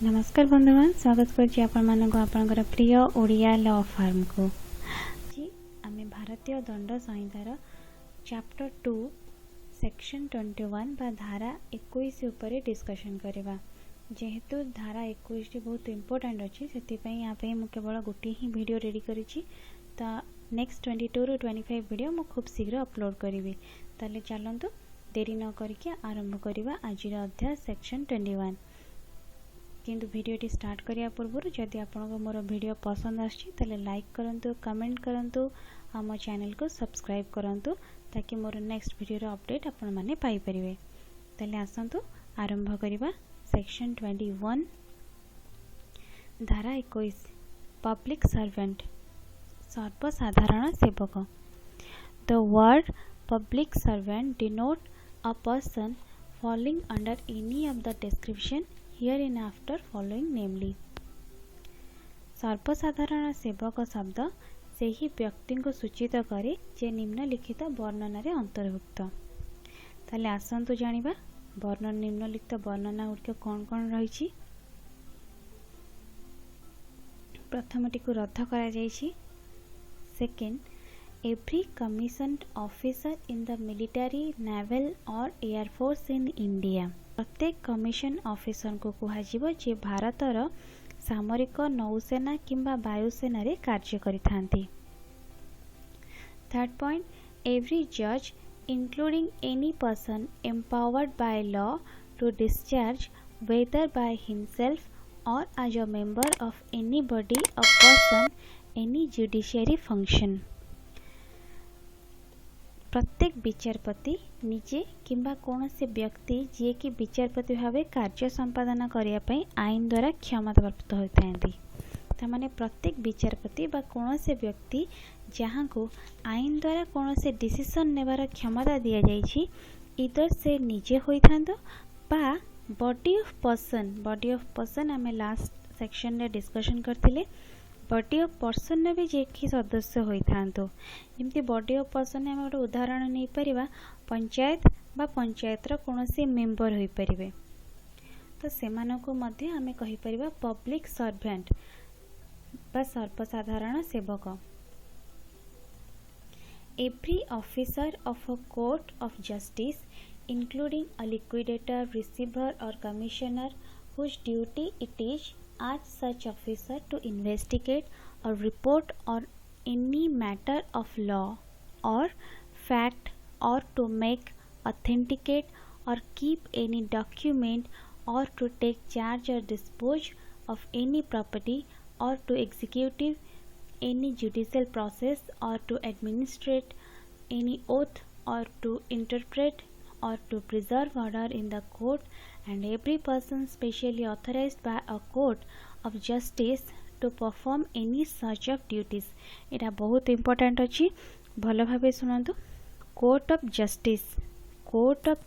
नमस्कार बंधुगण, स्वागत करछि आपनकर प्रिय ओडिया लॉ फार्म को। जी आमे भारतीय दंड संहितार चैप्टर 2 सेक्शन 21 बा धारा 21 उपरे डिस्कशन करबा। जेहेतु धारा 21 बहुत इंपोर्टेंट अछि सेति पई यहाँ पे मु केवल गोटे ही वीडियो रेडी करिछि। त नेक्स्ट 22 रु 25 वीडियो मु खूब शीघ्र अपलोड करिवि। ताले चलंतु देरी न करके आरंभ करबा आजिर अध्याय सेक्शन 21। किंतु वीडियोटी स्टार्ट करिया पूर्व जदि आपको मोर वीडियो पसंद आछि तले लाइक करंतु, कमेंट करंतु, आम चैनल को सब्सक्राइब करंतु ताकि मोर नेक्स्ट वीडियो अपडेट आपण माने पाई परिवे। तले आसंतु आरंभ करिबा सेक्शन 21 धारा 21 पब्लिक सर्वेंट सर्वसाधारण सेवक। The word public servant denote a person falling under any of the description hereinafter following, namely सर्वसाधारण सेवक शब्द से ही व्यक्ति को सूचित करे जे निम्नलिखित वर्णन रे अंतर्भुक्त। ताले आसंतु जानिबा वर्णन निम्नलिखित वर्णना गुड़िक कौन कौन रही। प्रथमटी को रद्द करा जायछि। Second, every commissioned officer in the military, naval or air force in India, प्रत्येक कमिशन ऑफिसर को कुहाजिबो जे भारतर सामरिक नौसेना किंबा वायुसेना रे कार्य करिथांती। Third point, every judge including any person empowered by law to discharge whether by himself or as a member of any body or person any judiciary function, प्रत्येक विचारपति निजे किंबा कौन से व्यक्ति जी कि विचारपति भाव कार्य संपादन करने आईन द्वारा क्षमता प्राप्त होती। तमाने प्रत्येक विचारपति बा कौन से व्यक्ति जहाँ को आईन द्वारा कौन से डिसीजन नेबार क्षमता दि जाइछि, इधर से निजे होइथांतो बा बॉडी ऑफ पर्सन आमे लास्ट सेक्शन रे डिस्कशन करथिले। बॉडी ऑफ पर्सन ने भी जे कि सदस्य होइथांतो, जेमती बॉडी ऑफ पर्सन ने गोटे उदाहरण नहीं परिबा पंचायत बा पंचायतर कौन से मेंबर होई परिबे, तो सेमानको मध्ये आमे कहि परिबा पब्लिक सर्वेंट बा सर्वसाधारण सेवक। Every officer of a court of justice including a liquidator, receiver और commissioner whose duty it is as such officer to investigate or report on any matter of law or fact or to make, authenticate or keep any document or to take charge or dispose of any property or to execute any judicial process or to administrate any oath or to interpret or to preserve order in the court, and every person specially authorized by a court of justice to perform any such of duties। इटा बहुत important अच्छी, भल भाव शुणु। Court of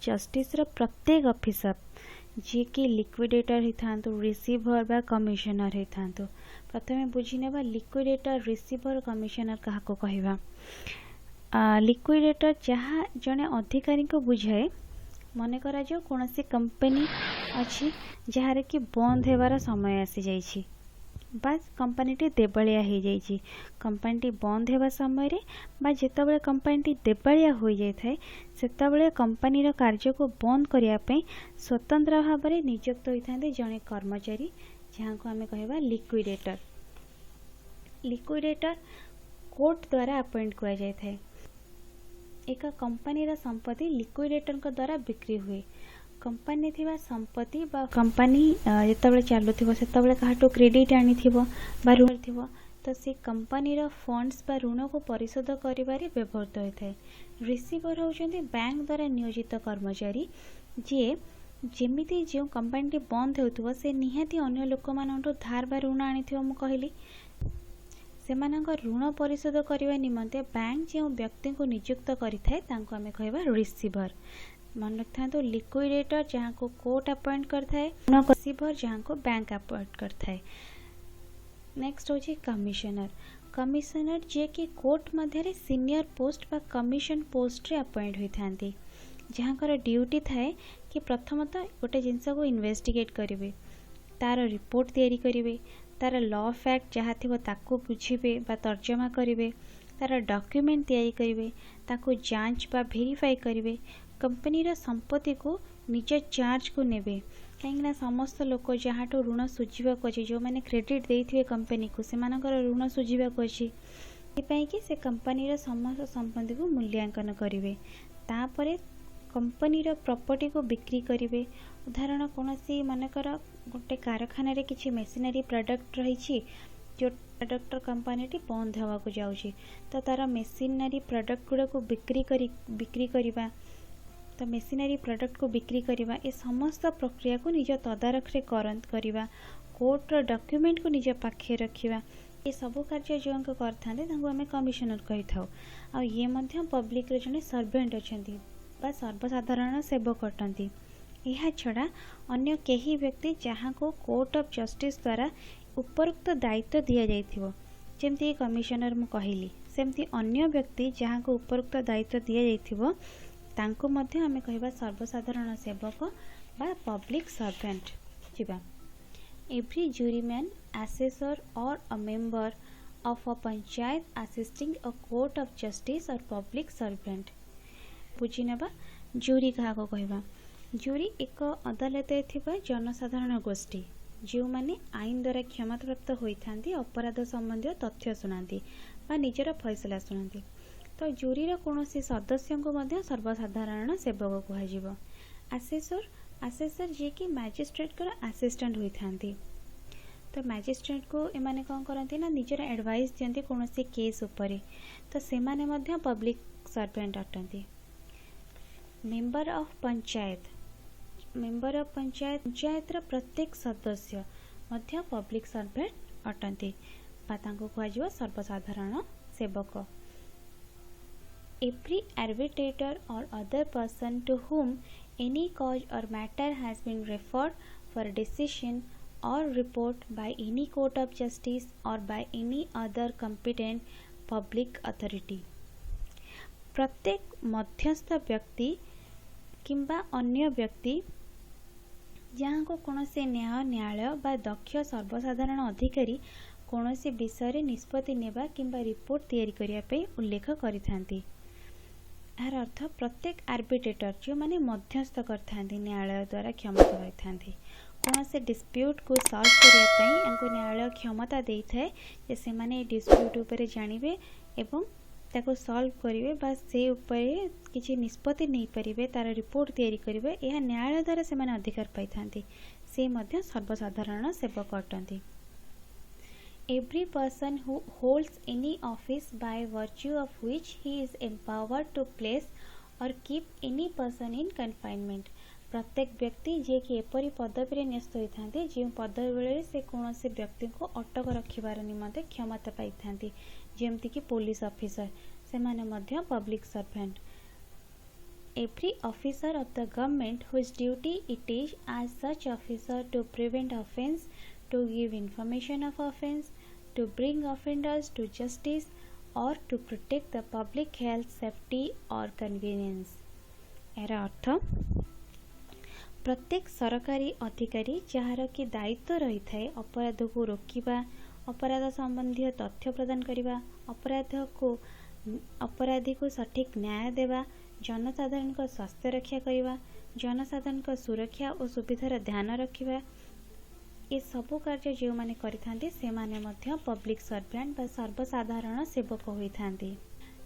justice रो प्रत्येक officer जी कि liquidator होता, receiver बा कमिश्नर होता। प्रथम बुझी नेबा लिक्विडेटर, रिसीवर, कमिश्नर क्या कहवा। लिक्विडेटर जहाँ जड़े अधिकारी को बुझाए, मन करा जो कौन सी कंपनी अच्छी जहाँ कि बंद होवार समय आसी जाइछि बा कंपनीटी देबालिया हो जाइछि। कंपनीटी बंद होवा समय रे बा जेतबेले कंपनीटी देबालिया हो जाय थाए सेतबेले कंपनीर कार्य को बंद करिया पई स्वतंत्र भाव में नियुक्त होइथांते जने कर्मचारी, जहाँ को आमे कहबा लिक्विडेटर। लिक्विडेटर कोर्ट द्वारा अपॉइंट किया जाय थाए। एक कंपनीर संपत्ति लिक्विडेटर द्वारा बिक्री हुए। कंपनी थिबा संपत्ति बा कंपनी जेतबेले चालुथिबो सेतबेले काहाटो क्रेडिट आनिथिबो बा ऋण थिबो, तो से कंपनीर फंड्स बा ऋण को परिशोध करिबारे व्यवहृत होइथाय। रिसीवर होउछन्ती बैंक द्वारा नियोजित कर्मचारी जे जेमिति जो कंपनी बंद होउथबो से निहाती अन्य लोक मानटो धार बा ऋण आनिथिबो। मु कहिली सेमानक ऋण परिशोध करने निमंते बैंक जो व्यक्ति को नियुक्त करिथाय तांको आमे कहबा रिसीवर। मन रखता लिक्विडेटर जहाँ को कोर्ट अपॉइंट करथाय, रिसीवर जहाँ को बैंक अपॉइंट करथाय। नेक्स्ट होची कमिश्नर। कमिश्नर जे कि कोर्ट मध्य सीनियर पोस्ट बा कमिशन पोस्ट रे अपॉइंट होइथांती, जहाँ ड्यूटी थाए कि प्रथमतः गोटे जिनस को इन्वेस्टिगेट करेंगे, तार रिपोर्ट तैयारी करिवे, तार लॉ फैक्ट जहाँ थिबो ताको बुझिबे बा तर्जमा करिवे, तार डॉक्यूमेंट तैयारी करिवे, ताको जांच बा वेरीफाई करिवे, कंपनी रा संपत्ति को निज चार्ज को नेबे। कहीं समस्त लोक जहाँ ऋण सुझा अच्छे जो मैंने क्रेडिट देते कंपनी को से ऋण सुझा अच्छी कि से कंपनी समस्त संपत्ति को मूल्यांकन करेंगे। तापर कंपनी प्रॉपर्टी को बिक्री करेंगे। उदाहरण कौन सी मनकर गोटे कारखाना किसी मेसिनरी प्रोडक्ट रही जो प्रोडक्ट कंपनी बंद होगा जाऊँगी तो तार मेसिनरी प्रोडक्ट गुड़ा को बिक्री करवा तो मेसिनरी प्रोडक्ट को बिक्री करवा ए समस्त प्रक्रिया को निज तदारख करवा, कोर्टर डॉक्यूमेंट को निज पाखे रखा, ये सब कार्य जो करते आम कमिशनर कही था। आ ये पब्लिक जड़े सर्वेंट अच्छा सर्वसाधारण सेवक अटंती। यह छड़ा अन्य कई व्यक्ति जहाँ को कोर्ट ऑफ जस्टिस द्वारा उपरोक्त दायित्व दि जाइथिबो, जेमती कमिशनर मु कहली सेमती अन्य व्यक्ति जहाँ को उपरोक्त दायित्व दि जाइथिबो तांको मध्य आमे कहबा सर्वसाधारण सेवक बा पब्लिक सर्वेंट जिबा। Every juryman, assessor or a member of a panchayat assisting a court of justice or public servant। बुझी नेबा जूरी कहा को कहबा। जूरी एक अदालत थिबा जनसाधारण गोष्ठी जो माने आईन द्वारा क्षमता प्राप्त होइथांती अपराध संबंधी तथ्य सुनांती बा निजर फैसला सुनांती। तो जूरी कौन सदस्य को मध्य सर्वसाधारण सेवक कह। आसेसर जी कि मैजिस्ट्रेट को असिस्टेंट होइथांती। तो मैजिस्ट्रेट को एमाने कौन करती ना निजर एडवाइस दियंती कौन सी केस उपरे, तो सेमाने मध्य पब्लिक सर्वेंट अटंती। मेंबर ऑफ पंचायत पंचायत प्रत्येक सदस्य मध्य पब्लिक सर्वेंट अटंती बा तांको कह सर्वसाधारण सेवक। Every arbitrator or other person to whom any cause or matter has been referred for decision or report by any court of justice or by any other competent public authority। प्रत्येक मध्यस्थ व्यक्ति किंबा अन्य व्यक्ति जहाँ को कौन से न्यायालय बा दक्ष सर्वसाधारण अधिकारी कौन से विषय निष्पत्ति नेबा किंबा रिपोर्ट तैयारी करने उल्लेख करिथांती। यार अर्थ प्रत्येक आर्बिट्रेटर जो माने मध्यस्थ करथांती न्यायालय द्वारा क्षमता रही कौन से डिस्प्यूट को सॉल्व करने न्यायालय क्षमता दे थाए जे से माने डिस्प्यूट उपरे जानिबे एवं ताको सॉल्व करिवे बा से उपरे किछि निष्पत्ति नहीं परिबे तार रिपोर्ट तैयारी करिवे यह न्यायालय द्वारा से माने अधिकार पाइथांती से मध्य सर्वसाधारण सेवक अटंती। Every person who holds any office by virtue of which he is empowered to place or keep any person in confinement। प्रत्येक व्यक्ति जे कि एपरी पदवी न्यस्त होइथांती जे पदवी बेले से कौन से व्यक्ति को अटक रखिबार निमंते क्षमता पाइथांती जेमती कि पुलिस ऑफिसर से माने मध्य public servant. Every officer of the government whose duty it is as such officer to prevent offence, to give information of offence, to bring offenders to justice or to protect the public health, safety or convenience। एरा अर्थ प्रत्येक सरकारी अधिकारी jar कि दायित्व रही थाए अपराध को रोकिबा, अपराध संबंधी तथ्य प्रदान करिबा, अपराधी को सठिक न्याय देवा, जनसाधारण को स्वास्थ्य रक्षा करिबा, जनसाधारण को सुरक्षा और सुविधार ध्यान रखिबा, ये सबु कार्य जो माने करिथांती से माने मध्य पब्लिक सर्वेंट बा सर्वसाधारण सेवक होइथांती।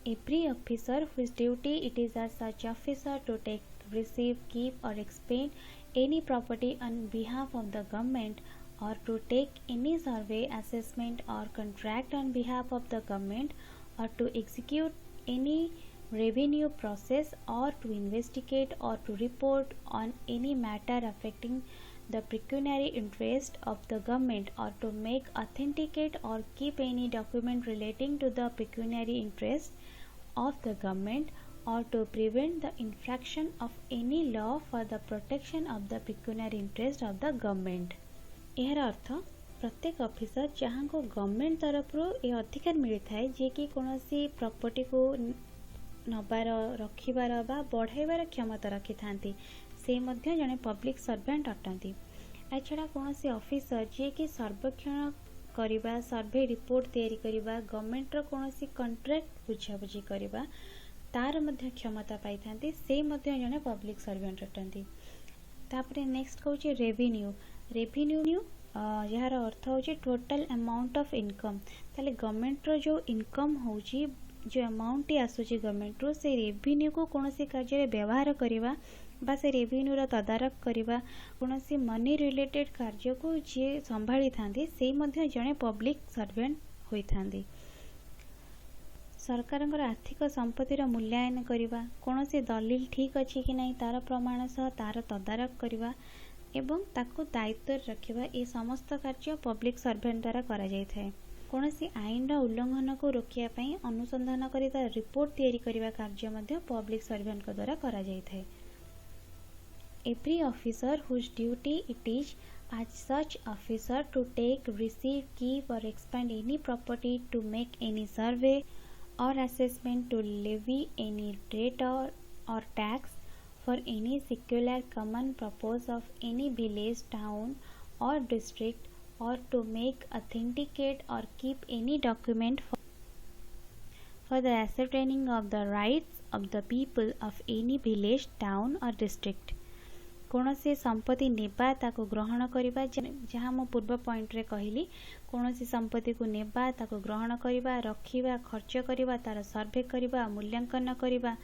Every officer whose duty it is as such officer to take, receive, keep or expend any property on behalf of the government or to take any survey, assessment or contract on behalf of the government or to execute any revenue process or to investigate or to report on any matter affecting the pecuniary interest of the government or to make, authenticate or keep any document relating to the pecuniary interest of the government or to prevent the infraction of any law for the protection of the pecuniary interest of the government। यार अर्थ प्रत्येक officer जहाँ को government तरफ ये अधिकार मिलता है जे कि कौन सी प्रॉपर्टी को नबार रखिबार बा बढ़ाइबार क्षमता रखि थांती से मध्य जने पब्लिक सर्वेंट अटंती। एछड़ा कौन से ऑफिसर जे कि सर्वेक्षण करवा सर्वे रिपोर्ट तैयारी करवा गवर्नमेंट कौन सी कंट्राक्ट बुझाबुझी करवा तार मध्य क्षमता पाई थांती से मध्य जने पब्लिक सर्वेंट अटंती। तापरे नेक्स्ट कहूँ रेवेन्यू। रेवेन्यू यार अर्थ हूँ टोटल अमाउंट ऑफ इनकम। ताले गवर्नमेंट रो जो इनकम होची जो अमाउंट आसूची गवर्नमेंट रो से रेवेन्यू को कौन सी कार्य व्यवहार करवा बा से रेवेन्यूर तदारख करवा कौन सी मनी रिलेटेड कार्य को जी संभाली थांती से मध्य जड़े पब्लिक सर्वेंट होइथांती। सरकार आर्थिक संपत्तिर मूल्यांकन करवा कौन सी दलील ठीक अच्छी कि नहीं तार प्रमाण सह तार तदारख करवा एवं ताकू दायित्व रखिबा ये समस्त कार्य पब्लिक सर्वेंट द्वारा करा जाय थाए। कौन सी आईन उल्लंघन को रोकिया पई अनुसंधान करी तार रिपोर्ट तैयारी करवा कार्य मध्य पब्लिक सर्वेंट को द्वारा करा जाय थाए। Every officer whose duty it is as such officer to take, receive, keep or expend any property, to make any survey or assessment, to levy any rate or tax for any secular common purpose of any village, town or district, or to make, authenticate or keep any document for the ascertaining of the rights of the people of any village, town or district। कौन से संपत्ति नेबा ताको ग्रहण करवा जहाँ मो पूर्व पॉइंट रे कहली कौन सी संपत्ति को नेबा ताको ग्रहण करवा रखिबा खर्च करवा तार सर्वे करवा मूल्यांकन करवा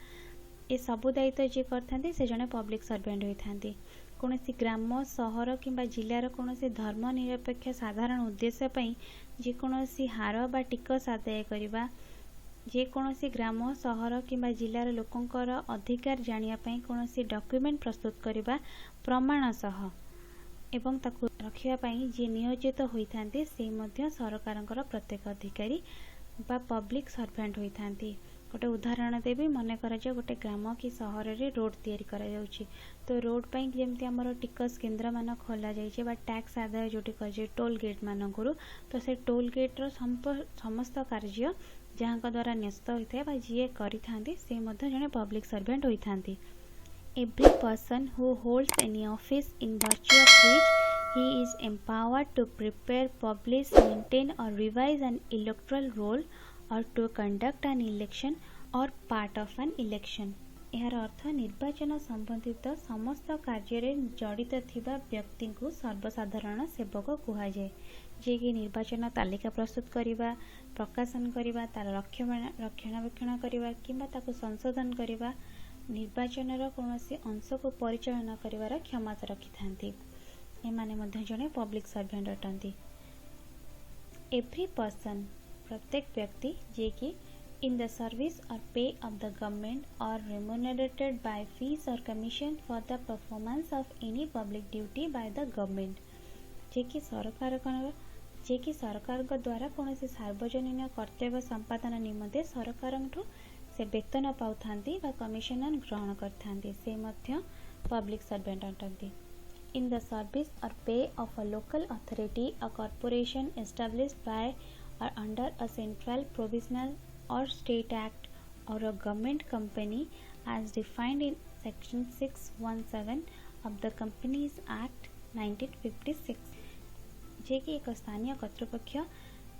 ए सबु दायित्व जे करथांती से जने पब्लिक सर्वेंट होइथांती। कौन सी ग्राम सहर किंबा जिलार कौन से धर्मनिरपेक्ष साधारण उद्देश्य पई जे कौन सी हार बा टिकस आदाय करवा जेकोसी ग्राम सहर किंबा जिलार लोकंकर अधिकार जानिया पई कोनोसी डॉक्यूमेंट प्रस्तुत करबा प्रमाण सह एवं ताकू रखिया पई जे नियोजित होइथांती से मध्य सरकारंकर प्रत्येक अधिकारी बा पब्लिक सर्वेंट होइथांती। गोटे उदाहरण देवी मन कर गोटे ग्राम कि सहर रे रोड तैयारी करा जाउची तो रोड पई जेमती हमर टिकस केंद्र मान खोला जाइछे बा टैक्स आदाय जोटी कर टोल गेट मानकरू तो से टोल गेट रो समस्त कार्य जहाँ द्वारा न्यस्त होता है जी करी से जड़े पब्लिक सर्वेंट होती। Every person who holds any office in virtue of which he is empowered to prepare, publish, maintain और रिवाइज एन इलेक्टोरल रोल और टू कंडक्ट एन इलेक्शन और पार्ट ऑफ एन इलेक्शन। यार अर्थ निर्वाचन संबंधित समस्त कार्य जड़ित थिबा व्यक्ति को सर्वसाधारण सेवक कहुए जे कि निर्वाचन तालिका प्रस्तुत करवा, प्रकाशन करवा, तार रक्षणाबेक्षण करवा किंबा ताको संशोधन करवा, निर्वाचन कौन से अंश को परिचालन करिवार क्षमता रखि थांती। एमाने मध्य जने पब्लिक सर्वेंट अटंती। एवरी पर्सन प्रत्येक व्यक्ति जे कि in the service or pay of the government or remunerated by fees or commission for the performance of any public duty by the government जे कि सरकार द्वारा कौन से सार्वजनिक कर्तव्य संपादन निमंते सरकार से वेतन पाउथांती बा कमिशन ग्रहण करथांती से मध्य पब्लिक सर्वेंट अटंती। in the service or pay of a local authority, a corporation established by or under a central, provisional or state act or a government company as defined in section 617 of the Companies Act 1956 जे कि एक स्थानीय कर्तृपक्ष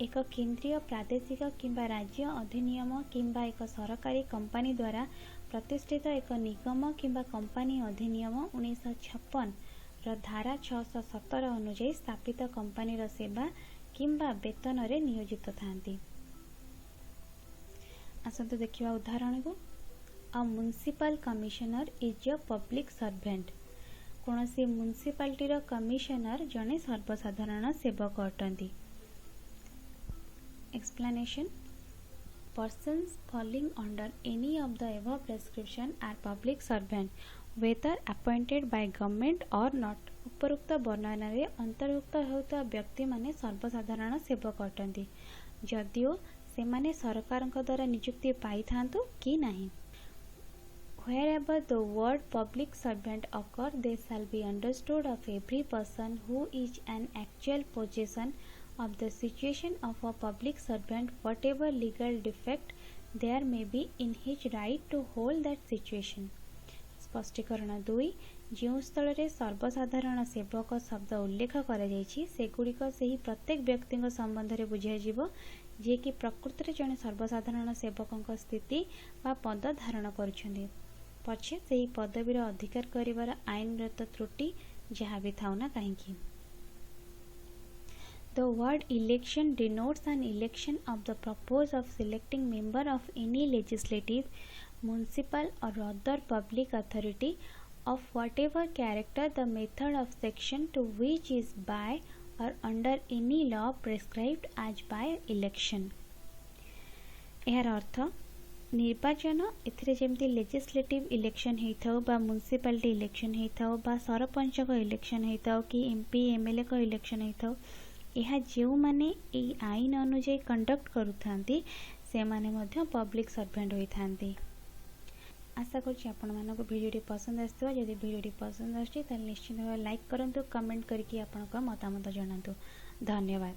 एक केंद्रीय प्रादेशिक किंबा राज्य अधिनियम किंबा एक सरकारी कंपनी द्वारा प्रतिष्ठित एक निगम किंबा कंपनी अधिनियम 1956 र धारा 617 अनुଯାयी स्थापित कंपनी सेवा किंबा वेतन रे नियोजित थांती। आसंतु देखिबा उदाहरण को a municipal commissioner is a public servant. कौन सी म्युनिसिपालिटी रो कमिशनर जने सर्वसाधारण सेवक अटंती। Explanation persons falling under any of the above prescription are public servant whether appointed by government or not। उपरोक्त वर्णन रे अंतर्भुक्त होता व्यक्ति माने सर्वसाधारण सेवक अटंती जदियो से माने सरकार द्वारा नियुक्ति पाई थांतु कि नहीं। Wherever the word public servant occur, they shall be understood of every person who is an actual possession of the situation of a public servant, whatever legal defect there may be in his right to hold that situation। स्पष्टीकरण 2 ଯେଉଁ ସ୍ଥଳରେ ସର୍ବସାଧାରଣ ସେବକ ଶବ୍ଦ ଉଲ୍ଲେଖ କରାଯାଇଛି ସେଗୁଡ଼ିକ ସେହି ପ୍ରତ୍ୟେକ ବ୍ୟକ୍ତିଙ୍କ ସମ୍ବନ୍ଧରେ ବୁଝାଯିବ ଯିଏକି ପ୍ରକୃତରେ ଜଣେ ସର୍ବସାଧାରଣ ସେବକଙ୍କ ସ୍ଥିତି ବା ପଦ ଧାରଣ କରୁଛନ୍ତି, ପଛେ ସେହି ପଦବୀର ଅଧିକାର କରିବାର ଆଇନଗତ ତ୍ରୁଟି ଯାହା ବି ଥାଉ ନା କାହିଁକି। The word election denotes an election of the purpose of selecting member of any legislative, municipal or other public authority of whatever character the method of selection to which is by or under any law prescribed as by election। एहार अर्थ निर्वाचन एथिरे जेमती legislative election हेइथाउ बा municipality election हेइथाउ बा सरपंच को election हेइथाउ कि MP MLA को election हेइथाउ यह जो माने এই আইন অনুযায়ী कंडक्ट करूथांती से माने मध्य पब्लिक सर्वेंट होइथांती। आशा करछि आपण मानको वीडियोटी पसंद आस्थिबा। यदि वीडियोटी पसंद आछि त निश्चित भाव लाइक करंतु, कमेंट करके आपनका मतामत जणांतु। धन्यवाद।